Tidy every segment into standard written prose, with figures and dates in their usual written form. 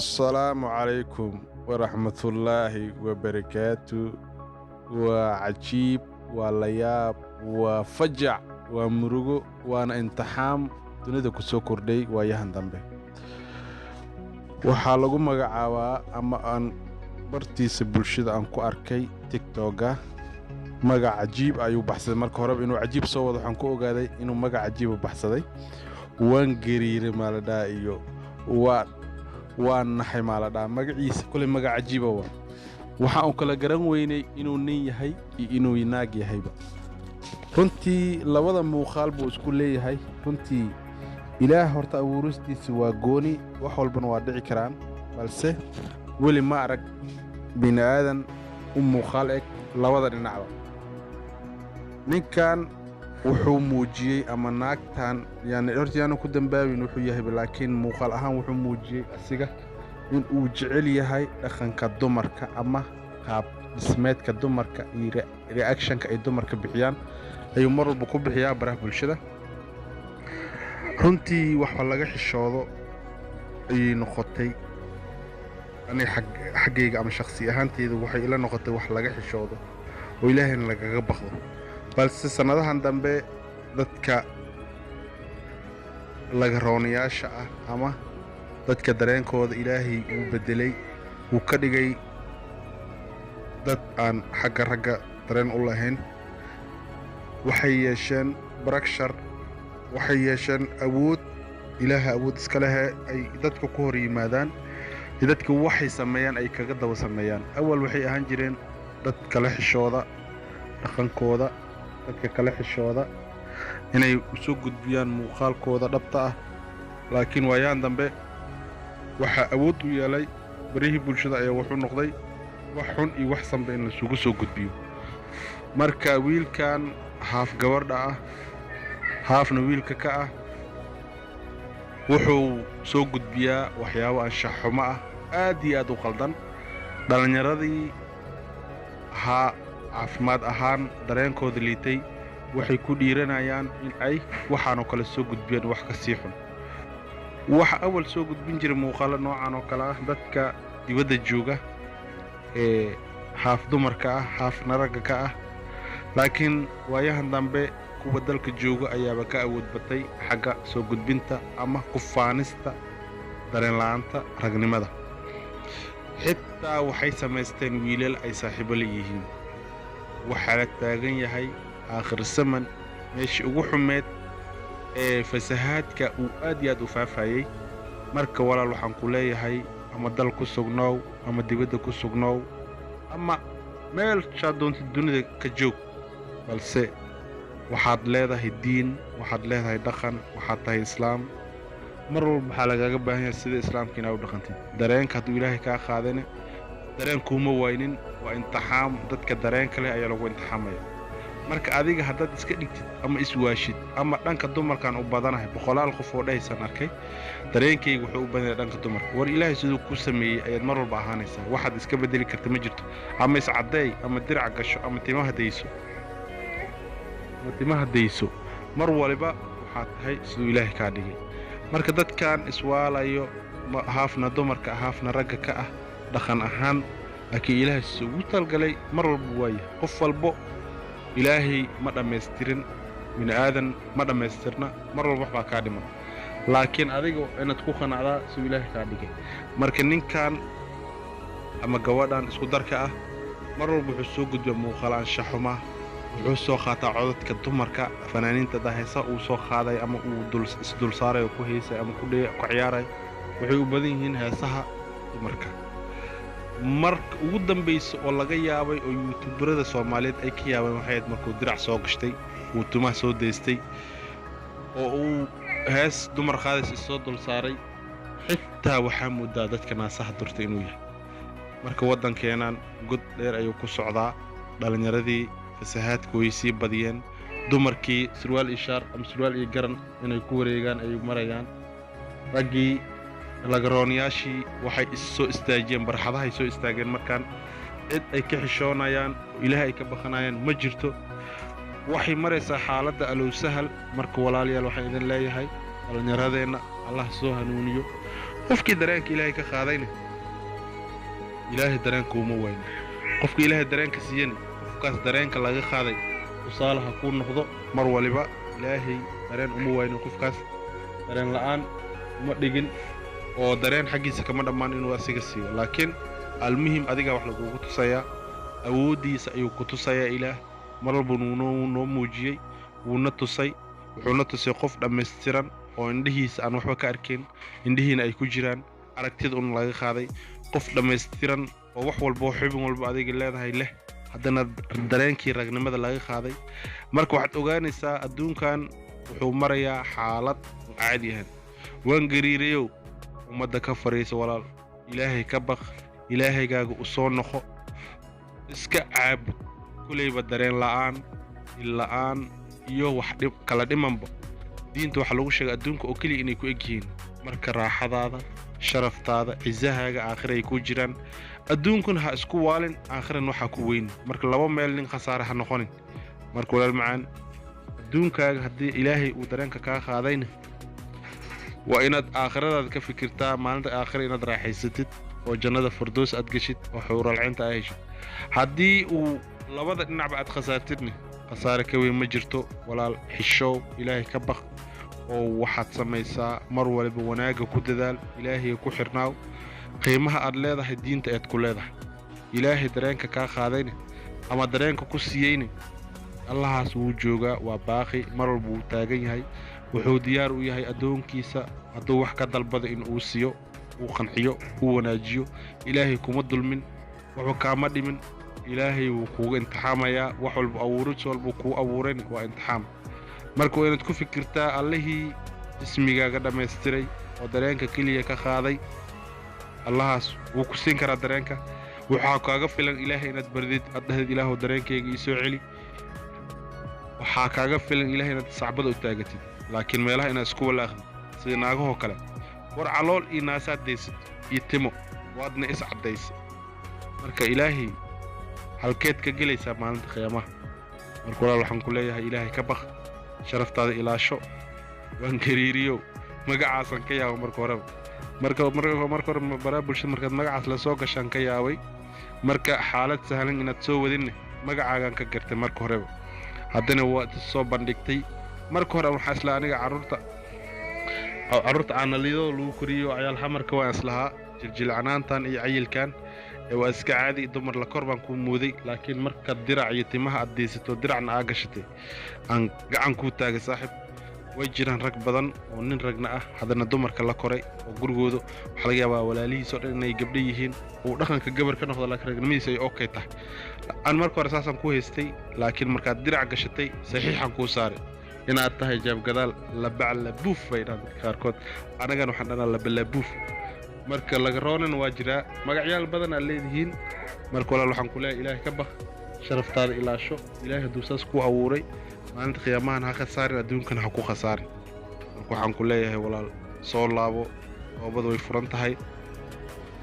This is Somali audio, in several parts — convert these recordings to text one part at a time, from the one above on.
السلام عليكم ورحمة الله وبركاته. وعجيب ولياب وفجع ومرغو وانا انتحام dunida ku soo kordhay waayahan dambe. waxaa lagu magacaabaa ama aan bartiisa bulshada aan ku arkay TikTok-ga magac cajiib ayuu baxsaday. marka hore inuu cajiib soo wado waxaan ku ogaaday inuu magac cajiib u baxsaday. waan gariiray maaladhaa iyo waan naxay maaladhaa magaciisa kulay magac cajiib ah. waxa uu kala garan weynay inuu nin yahay iyo inuu naag yahayba. runtii labada muuqaal buu isku leeyahay. runtii ilaah horta abuuristiisa waa gooni, wax walbana waa dhici karaan, balse weli ma arag bini aadan u muuqaal eg labada dhinacba. ninkan wuxuu muujiyey ama naagtan horta yaanu ku dambaabin wuxuu yahay, laakiin muuqaal ahaan wuxuu muujiyey asiga in uu jecel yahay dhaqanka dumarka ama qaab dhismeedka dumarka iyo reactionka ay dumarka bixiyaan ayuu mar walba ku bixiyaa baraha bulshada. runtii waxa laga xishoodo ay noqotay ani xaggayga ama shakhsi ahaantayda waxay ila noqotay wax laga xishoodo oo ilaahayna lagaga baqdo. balse sanadahan dambe dadka laga roonayaasha ah ama dadka dareenkooda ilaahay uu bedelay uu ka dhigay dad aan xagga ragga dareen u lahayn, waxay yeesheen baragshar, waxay yeesheen awood ilaaha awood iska leh ay dadka ku hor yimaadaan, dadka waxay sameeyaan ay kaga daba sameeyaan. awal waxay ahaan jireen dad kala xishooda dhaqankooda, dadka kala xishooda inay soo gudbiyaan muuqaalkooda dhabta ah. laakiin waayaan dambe waxa awood u yeelay barihii bulshada ayaa wuxuu noqday wax xun iyo wax sanba in la isugu soo gudbiyo. marka wiilkan haaf gabadha ah haafna wiilka ka ah wuxuu soo gudbiyaa waxyaabo anshax xumo ah aad iyo aad u qaldan. dhalinyaradii caafimaad ahaan dareenkooda liitay waxay ku dhiiranayaan in ay waxaan oo kale soo gudbiyaan wax ka sii xun. waxa awal soo gudbin jiray muuqaalo noocan oo kale ah dadka dibadda jooga ee haaf dumarka ah haafna ragga ka ah, laakiin waayahan dambe kuwa dalka jooga ayaaba ka awood batay xagga soo gudbinta ama ku faanista dareen la'aanta ragnimada. xitaa waxay samaysteen wiilal ay saaxiibo leeyihiin. waxaa la taagan yahay aakhir zaman meeshii ugu xumeed ee fasahaadka uu aad iyo aad u faafayay. marka walaal waxaan ku leeyahay ama dal ku sugnoow ama dibadda ku sugnoow ama meel shaadoonta dunida ka joog, balse waxaad leedahay diin, waxaad leedahay dhaqan, waxaad tahay islaam. mar walba waxaa lagaga baahan yahay sida islaamka inaad u dhaqantid. dareenka hadduu ilaahay kaa qaadane dareen kuuma waynin, waa imtixaan. dadka dareenka leh ayaa lagu imtixaamaya. marka adiga haddaad iska dhigtid ama iswaashid ama dhanka dumarkan u badanahay, boqolaal qof oo dhahaysan arkay dareenkayga wuxuu u badan yahay dhanka dumarka. war ilaahay siduu ku sameeyey ayaad mar walba ahaanaysaa. waxaad iska bedeli karta ma jirto. ama iscaddeey ama dirac gasho ama timaha dayso mar waliba waxaad tahay siduu ilaahay kaa dhigay. marka dadkan iswaalayo haafna dumarka haafna ragga ka ah dhaqan ahaan, laakiin ilaahay siduu ugu talgalay mar walba waaya. qof walbo ilaahay ma dhammaystirin, bini aadan ma dhammaystirna, mar walba wax baa kaa dhiman. laakiin adiga inaad ku qanacdaa siduu ilaahay kaa dhigay. marka ninkan ama gabadhan isku darka ah mar walba wuxuu soo gudbiyaa muuqaal anshax xumo, wuxuu soo qaataa codadka dumarka fanaaniinta heesa uu soo qaaday ama uu isdul saaray oo ku heesay ama ku ciyaaray. waxay u badan yihiin heesaha dumarka. marka ugu dambaysa oo laga yaabay oo youtuberada Soomaaliyeed ay ka yaabeen waxay markuu dirac soo gashtay uu tumaha soo deystay oo uu hees dumar qaadis soo dul saaray. xitaa waxaa moodaa dadka naasaha durtay inuu yahay. marka waddankeenan god dheer ayuu ku socdaa. dhalinyaradii fasahaadku way sii badiyeen. dumarkii surwaal ishaar ama surwaal iyo garan inay ku wareegaan ay marayaan. raggii lagaroonyaashii waxay soo istaajiyeen barxadahay soo istaageen. markaan cid ay ka xishoonayaan oo ilaahay ay ka baqanayaan ma jirto. waxay maraysaa xaaladda alow sahal. marka walaalayaal waxaan idin leeyahay dhalinyaradeenna allah soo hanuuniyo. qofkii dareenka ilaahay ka qaadayna ilaahay dareenka uma wayno qofkii ilaahay dareenka siiyana qofkaas dareenka laga qaaday tusaale ha kuu noqdo mar waliba ilaahay dareen uma wayno qofkaas dareen la'aan uma dhigin oo dareen xaggiisa kama dhammaan inuu asiga siiyo laakiin almuhim adiga wax lagugu tusayaa awoodiisa ayuu ku tusayaa ilaah mar walba noo muujiyey wuuna tusay wuxuuna tusay qof dhammaystiran oo indhihiisa aan waxba ka arkayn indhihiina ay ku jiraan aragtida un laga qaaday qof dhammaystiran oo wax walba xubin walba adiga leedahay leh haddana dareenkii ragnimada laga qaaday marka waxaad ogaanaysaa adduunkan wuxuu marayaa xaalad caadi ahaan waan gariirayow ummadda ka fariisa walaal ilaahay ka baq ilaahaygaaga u soo noqo iska caabud kulayba dareen la'aan illa'aan iyo wax kala dhimanba diinta waxa lagu sheegay adduunka oo keliya inay ku egyihiin marka raaxadaada sharaftaada cizahaaga aakhira ay ku jiraan adduunkuna ha isku waalin aakhiran waxaa ku weyn marka laba meel nin khasaare ha noqonin marka walaal macaan adduunkaaga haddii ilaahay uu dareenka kaa qaadayna waa inaad aakhiradaada ka fikirtaa maalinta aakhira inaad raaxaysatid oo jannada firdows aad geshid oo xuuralcinta aad heshid haddii uu labada dhinacba aad khasaartidna khasaare ka weyn ma jirto walaal xishow ilaahay ka baq oo waxaad samaysaa mar waliba wanaaga ku dadaal ilaahay ku xirnaaw qiimaha aad leedahay diinta aad ku leedahay ilaahay dareenka kaa qaadayna ama dareenka ku siiyeyna allahaas wuu joogaa waa baaqi mar walba wuu taagan yahay wuxuu diyaar u yahay addoonkiisa hadduu wax ka dalbado in uu siiyo uu qanciyo uu wanaajiyo ilaahay kuma dulmin waxba kaama dhimin ilaahay wuu kuuga imtixaamayaa wax walba abuuris walba kuu abuurayna waa imtixaam marka waa inaad ku fikirtaa allihii jismigaaga dhammaystiray oo dareenka keliya ka qaaday allahaas wuu ku siin karaa dareenka waxaa kaaga filan ilaahay inaad bardid aad dhahdid ilaahu dareenkayga ii soo celi waxaa kaaga filan ilaahay inaad sacbada u taagatid laakiin meelaha inaad isku walaaqdid sida naagahoo kale war calool iyo naasaad daysid iyo timo waadna is caddaysa marka ilaahay halkeed ka gelaysaa maalinta qiyaamaha marka walaal waxaan ku leeyahay ilaahay ka baq sharaftaada ilaasho waan gariiriyow magacaasan ka yaabo marka horeba marka hore baraa bulshada markaad magacaas la soo gashaan ka yaabay marka xaalad sahlan inaad soo wadinne magacaagaan ka gartay marka horeba haddana waad soo bandhigtay marka hore waxaa isla aniga carruurta aanaliyadoo lagu koriyo cayaal xamarka waan islahaa jiljilcanaantan iyo cayilkan waa iska caadi dumar la kor baan ku muuday laakiin marka dirac iyo timaha aad deysato diracna aa gashatay aan gacan kuu taagay saaxiib way jiraan rag badan oo nin ragna ah haddana dumarka la koray oo gurigooda waxaa laga yaabaa walaalihiisoo dhan inay gabdho yihiin uu dhaqanka gabar ka noqdo laakiin ragnimadiisa ay okay tahay aan marka hore saasaan ku haystay laakiin markaad dirac gashatay saxiixan kuu saaray inaad tahay jaabgadaal labaclabuuf bay dhahan dadka qaarkood anagana waxaan dhanaa labalabuuf marka laga roonana waa jiraa magacyaal badan aad leedihiin marka walaal waxaan ku leeyahay ilaahay ka baq sharaftaada ilaasho ilaahay hadduu saas ku abuuray maalinta qiyaamahan ha khasaarin adduunkana ha ku khasaarin marka waxaan ku leeyahay walaal soo laabo toobada way furan tahay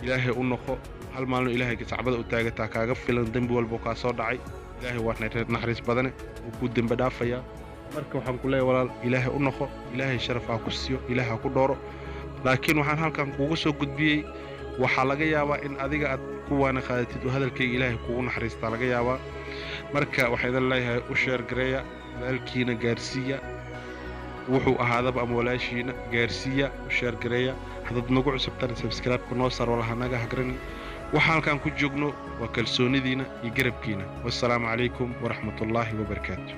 ilaahay u noqo hal maalin ilaahay sacbada u taagataa kaaga filan dembi walba kaa soo dhacay ilaahay waa naxariis badane wuu ku dembi dhaafayaa marka waxaan ku leeyahay walaal ilaahay u noqo ilaahay sharaf ha ku siiyo ilaahay ha ku dhooro laakiin waxaan halkan kuugu soo gudbiyey waxaa laga yaabaa in adiga aad ku waana qaadatid oo hadalkayga ilaahay kuugu naxariistaa laga yaabaa marka waxaa idin leeyahay u sheergareeya walaalkiina gaarsiiya wuxuu ahaadaba ama walaashiina gaarsiiya u sheergareeya haddaad nagu cusubtaan sabskraibka noo saar walaha naga hagranin waxaan halkan ku joogno waa kalsoonidiina iyo garabkiina wassalaamu calaykum waraxmatullaahi wabarakaatu